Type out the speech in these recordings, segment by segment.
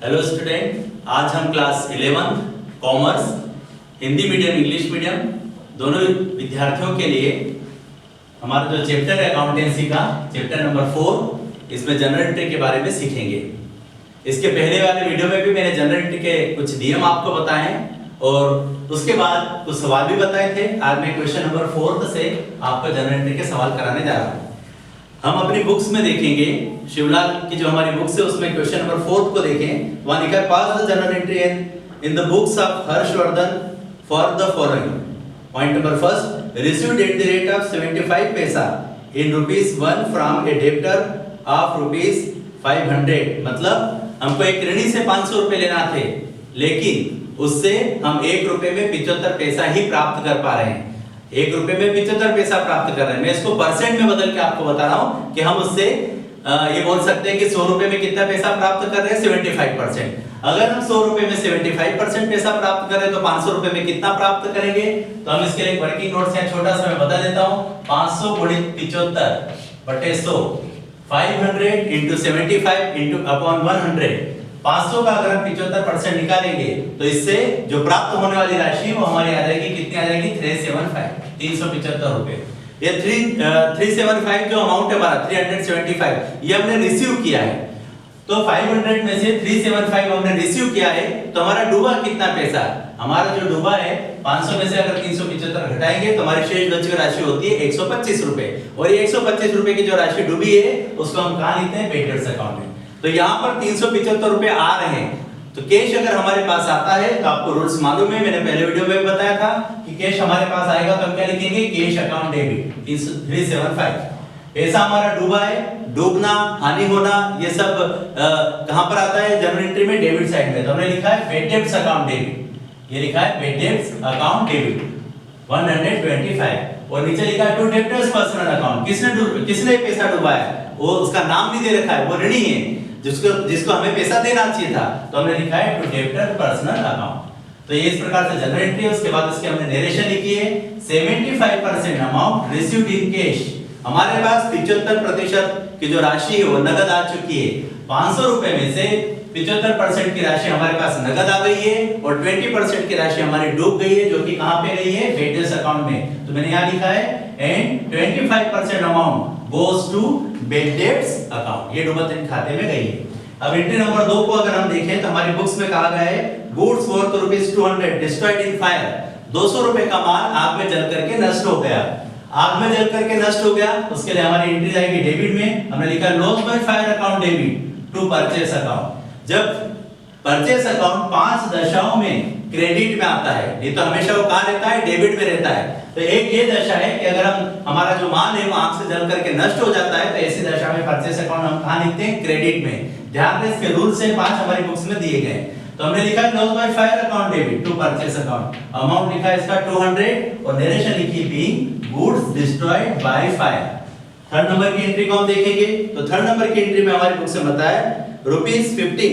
Hello student, आज हम class 11 commerce Hindi medium English medium दोनों विद्यार्थियों के लिए हमारा जो चैप्टर है अकाउंटेंसी का चैप्टर नंबर 4 इसमें जनरल एंट्री के बारे में सीखेंगे। इसके पहले वाले वीडियो में भी मैंने जनरल एंट्री के कुछ नियम आपको बताए और उसके बाद कुछ सवाल भी बताए थे। आज मैं क्वेश्चन नंबर 4 से आपको जनरल एंट्री के सवाल कराने जा रहा हूँ। हम अपनी बुक्स में देखेंगे, शिवलाल की जो हमारी बुक्स है उसमें क्वेश्चन नंबर 4 को देखें। वहां लिखा है pass the general entry in the books of Harshvardhan for the following. Point number first, received at the rate of 75 paisa in ₹1 from a debtor of ₹500। मतलब हमको एक ऋणी से 500 रुपए लेना थे, लेकिन उससे हम ₹1 में 75 पैसा ही प्राप्त कर पा रहे हैं। ₹1 में 75 पैसा प्राप्त कर रहे हैं। मैं इसको परसेंट में बदल के आपको बता रहा हूं कि हम उससे ये बोल सकते हैं कि ₹100 में कितना पैसा प्राप्त कर रहे हैं, 75%। अगर हम ₹100 में 75% पैसा प्राप्त कर रहे हैं तो ₹500 में कितना प्राप्त करेंगे। तो हम इसके लिए एक वर्किंग नोट से छोटा सा मैं बता देता हूं। 500 गुणित 75 बटे 100, 500 इंटू 75 इंटू अपॉन 100। 500 का अगर हम 75% निकालेंगे तो इससे जो प्राप्त होने वाली राशि वो हमारी आ जाएगी, कितनी आ जाएगी, 375 रुपए। ये 375 जो अमाउंट है हमारा 375 ये हमने रिसीव किया है। तो 500 में से 375 हमने रिसीव किया है, तो हमारा डूबा कितना पैसा, हमारा जो डूबा है 500 में से अगर 375 घटाएंगे तो हमारी शेष बची हुई राशि होती है 125 रुपए। और ये 125 रुपए की जो राशि डूबी है उसको हम कहां लिखते हैं, बेटर्स अकाउंट में। तो यहाँ पर 375 रुपए आ रहे हैं, तो कैश अगर हमारे पास आता है तो आपको रूल्स मालूम है, मैंने पहले वीडियो में भी बताया था कि कैश हमारे पास आएगा तो हम क्या लिखेंगे, कैश अकाउंट डेबिट 375। पैसा हमारा डूबा है, डूबना, हानि होना, ये सब कहां पर आता है, जनरल एंट्री में डेबिट साइड में। तो हमने लिखा है पेड डेब्ट्स अकाउंट डेबिट, ये लिखा है पेड डेब्ट्स अकाउंट डेबिट 125 और नीचे लिखा है टू डेब्टर्स पर्सनल अकाउंट। किसने पैसा डुबाया, वो उसका नाम नहीं दे रखा है, वो ऋणी है जिसको हमें पैसा देना चाहिए था, तो हमने लिखा है टू डेब्टर पर्सनल अकाउंट। तो ये इस प्रकार से जनरल एंट्री है। उसके बाद इसके हमने नरेशन लिखी है 75% अमाउंट रिसीव्ड इन कैश। हमारे पास 75% की जो राशि है वो नगद आ चुकी है। 500 रुपए में से 75% की राशि हमारे पास नगद आ गई है और 20% की राशि हमारी डूब गई है, जो कि कहां पे गई है, बेटर्स अकाउंट में। तो मैंने यहां लिखा है and 25% amount goes to bad debts account, ये डूबते खाते में गई है। अब एंट्री नंबर 2 को अगर हम देखें तो हमारी बुक्स में कहा गया है goods worth ₹200 destroyed in fire. 200 रुपए का माल आग में जल करके नष्ट हो गया। आग में जल करके नष्ट हो गया, उसके लिए हमारी एंट्री जाएगी डेबिट में। हमने लिखा loss by fire account debit to purchase account. जब परचेस अकाउंट 5 दशाओं में क्रेडिट में आता है, नहीं तो हमेशा वो कहां रहता है, डेबिट में रहता है। तो एक ये दशा है कि अगर हमारा जो माल है वो आग से जल करके नष्ट हो जाता है, तो ऐसी दशा में परचेस अकाउंट हम कहां लिखते हैं, क्रेडिट में। ध्यान दें, इसके रूल्स हैं 5 हमारी बुक्स में दिए गए। तो हमने लिखा है loss by fire account debit to purchase account. Amount लिखा है इसका 200 और नरेशन लिखी being goods destroyed by fire. Third number की एंट्री को हम देखेंगे तो थर्ड नंबर की एंट्री में हमारी बुक से बताया ₹15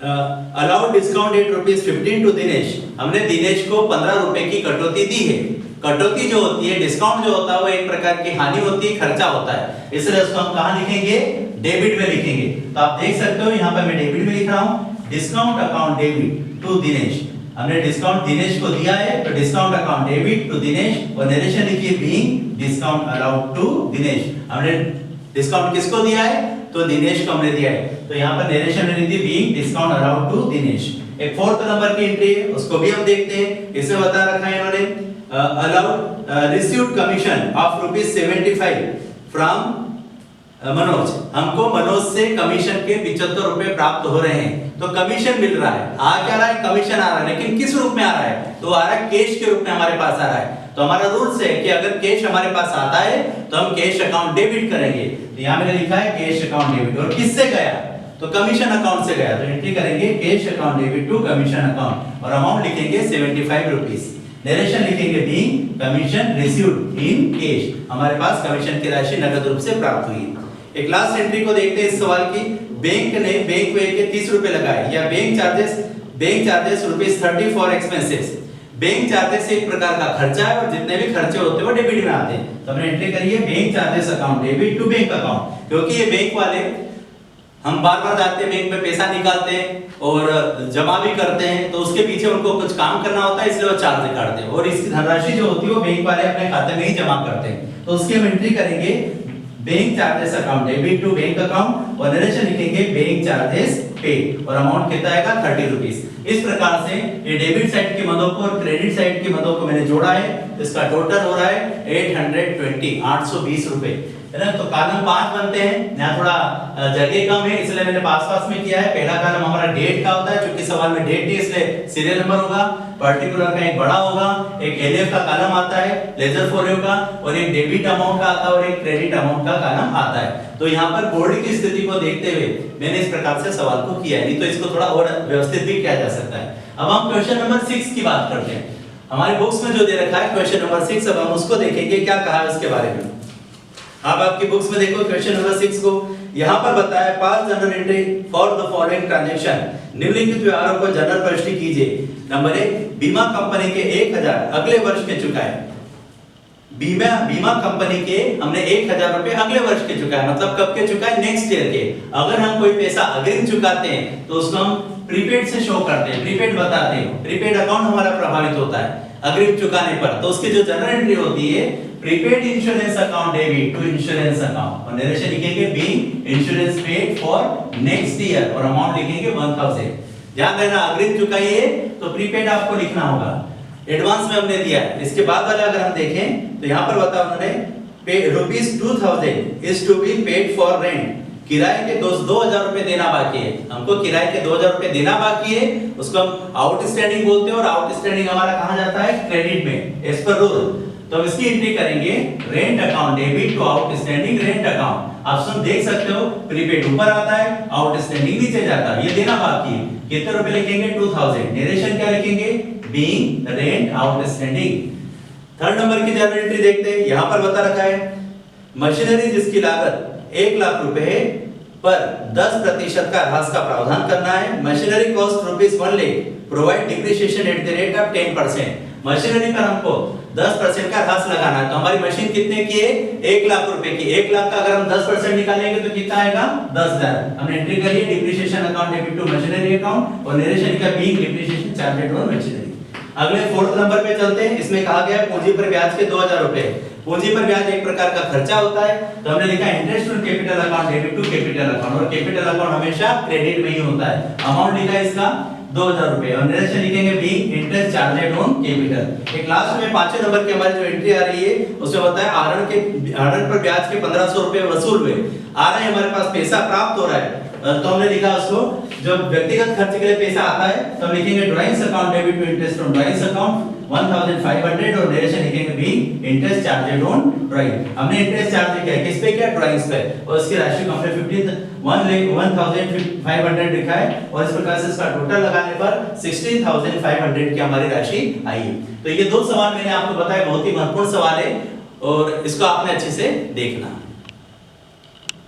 allowed discount at ₹15 to Dinesh. हमने दिनेश को 15 रुपए की कटौती दी है। कटौती जो होती है, डिस्काउंट जो होता है, वो एक प्रकार की हानि होती है, खर्चा होता है, इसलिए उसको हम कहां लिखेंगे, डेबिट में लिखेंगे। तो आप देख सकते हो यहाँ पर मैं डेबिट में लिख रहा हूं, discount account debit to Dinesh. हमने डिस्काउंट दिनेश को दिया है तो discount account debit to Dinesh और नरेशन लिखिए being discount allowed to Dinesh. हमने डिस्काउंट किसको दिया है, तो दिनेश को हमने दिया है, तो यहाँ पर नरेशन ने the being discount allowed to Dinesh. एक फोर्थ नंबर की एंट्री है, उसको भी हम देखते हैं। इसमें बता रखा है इन्होंने allowed received commission of ₹75 from Manoj. हमको मनोज से कमीशन के 75 रुपए प्राप्त हो रहे हैं, तो कमीशन मिल रहा है। आ क्या रहा है, कमीशन आ रहा है, लेकिन किस रूप में आ रहा है, तो आ रहा है कैश के रूप में हमारे पास आ रहा है। तो हमारा रूल्स है कि अगर कैश हमारे पास आता है तो हम कैश अकाउंट डेबिट करेंगे। तो यहाँ मैंने लिखा है कैश अकाउंट डेबिट, और किससे गया, तो कमीशन अकाउंट से गया, तो एंट्री करेंगे cash account debit to commission account और अमाउंट लिखेंगे 75 रुपीस। नरेशन लिखेंगे being commission received in cash, हमारे पास कमीशन की राशि नगद रूप से प्राप्त हुई। एक लास्ट एंट्री को देखते हैं इस सवाल की। बैंक ने बैंक पे के 30 रुपए लगाए, या bank charges ₹30 for expenses. Bank charges एक प्रकार का खर्चा है और जितने भी खर्चे होते हैं वो डेबिट में आते हैं। तो हमने एंट्री करी है bank charges account debit to bank account, क्योंकि ये बैंक वाले हम बार बार जाते हैं बैंक में, पैसा निकालते हैं और जमा भी करते हैं, तो उसके पीछे उनको कुछ काम करना होता है, इसलिए वो चार्ज काटते हैं और इसकी धनराशि जो होती है वो बैंक वाले अपने खाते में ही जमा करते हैं। तो उसकी हम एंट्री करेंगे bank charges account, debit to bank account, और नरेशन लिखेंगे बैंक चार्जेस पेड, और अमाउंट कितना आएगा 30 रुपीस। इस प्रकार से ये डेबिट साइड की मदों को और क्रेडिट साइड की मदों को मैंने जोड़ा है, इसका टोटल हो रहा है 820 रुपए, है ना। तो कॉलम 5 बनते हैं, यहाँ थोड़ा जगह कम है इसलिए मैंने पास में किया है। पहला कॉलम हमारा डेट का होता है, क्योंकि सवाल में डेट है इसलिए सीरियल नंबर होगा, पर्टिकुलर का एक बड़ा होगा, एक एलएफ का कॉलम आता है लेजर फॉलो का, और एक डेबिट अमाउंट का आता है और एक क्रेडिट अमाउंट का कॉलम आता है। तो यहाँ पर बोर्ड की स्थिति को देखते हुए मैंने इस प्रकार से सवाल को किया है, नहीं तो इसको थोड़ा और व्यवस्थित भी किया जा सकता है। अब हम क्वेश्चन नंबर 6 की बात करते हैं। हमारी बुक्स में जो दे रखा है क्वेश्चन नंबर 6, अब हम उसको देखेंगे क्या कहा है उसके बारे में। आप आपकी बुक्स में देखो क्वेश्चन नंबर 6 को, यहाँ पर बताया pass general entry for the following transaction, निम्नलिखित व्यवहारों को जनरल प्रविष्टि कीजिए। नंबर 1, बीमा कंपनी के 1000 अगले वर्ष के चुकाए। बीमा कंपनी के हमने 1000 रुपए अगले वर्ष के चुकाए, मतलब कब के चुकाए, नेक्स्ट ईयर के। अगर हम कोई पैसा अग्रिम चुकाते हैं तो उसको हम प्रीपेड से शो करते हैं, प्रीपेड बताते हैं, प्रीपेड अकाउंट हमारा प्रभावित होता है अग्रिम चुकाने पर। तो उसकी जो जनरल एंट्री होती है prepaid insurance account debit to insurance account, और नरेशन लिखेंगे being insurance paid for next year, और अमाउंट लिखेंगे 1000। ध्यान देना अग्रिम चुकाइए तो प्रीपेड आपको लिखना होगा, एडवांस में हमने दिया है। इसके बाद वाला अगर हम देखें तो यहाँ पर बताया उन्होंने ₹2000 is to be paid for rent, किराए के 2000 रुपए देना बाकी है, हमको किराए के 2000 रुपए देना बाकी है, उसको हम आउटस्टैंडिंग बोलते हैं, और आउटस्टैंडिंग हमारा कहा जाता है क्रेडिट में एज पर रूल। तो हम इसकी एंट्री करेंगे rent account debit to outstanding rent account. Option देख सकते हो, प्रीपेड ऊपर आता है, आउटस्टैंडिंग नीचे जाता है, ये देना बाकी है। कितने रुपए लिखेंगे 2000, नरेशन क्या लिखेंगे being rent outstanding. Third number की जनरल एंट्री देखते हैं, यहां पर बता रखा है मशीनरी जिसकी लागत 1 लाख रुपए पर 10% का ह्रास का प्रावधान करना है। Machinery cost ₹1 lakh, provide depreciation eight the rate of 10%। Machinery पर हमको 10% का ह्रास लगाना है। तो हमारी मशीन कितने की है 1 लाख रुपए की, 1 लाख का अगर हम 10% निकालेंगे तो कितना आएगा 10,000। हमने एंट्री करी depreciation account debit to machinery account, और नरेशन का being depreciation charged on machinery. अगले 4th नंबर पे चलते हैं, इसमें कहा गया पूंजी पर ब्याज के 2000 रुपए। पूंजी पर ब्याज एक प्रकार का खर्चा होता है, तो हमने लिखा interest on capital account debit to capital account, और कैपिटल अकाउंट हमेशा क्रेडिट में ही होता है। अमाउंट लिखा है इसका 2000 रुपए, और नरेशन लिखेंगे being interest charged on capital. एक लास्ट में 5वें नंबर की हमारी जो एंट्री आ रही है उसमें बताया आहरण पर ब्याज के 1500 रुपए वसूल हुए। आ रहे हमारे पास पैसा प्राप्त हो रहा है, तो हमने लिखा उसको जब व्यक्तिगत खर्च के लिए पैसा आता है तो हम लिखेंगे drawings account debit to interest on drawings account 1500, और नरेशन लिखेंगे being interest charged on drawing. हमने इंटरेस्ट चार्ज किया किस पे, क्या ड्राइंग्स पे, और इसकी राशि को हमने 1500 लिखा है, और इस प्रकार से इसका टोटल लगाने पर 16500 की हमारी राशि आई है। तो ये 2 सवाल मैंने आपको बताया, बहुत ही महत्वपूर्ण सवाल है और इसको आपने अच्छे से देखना।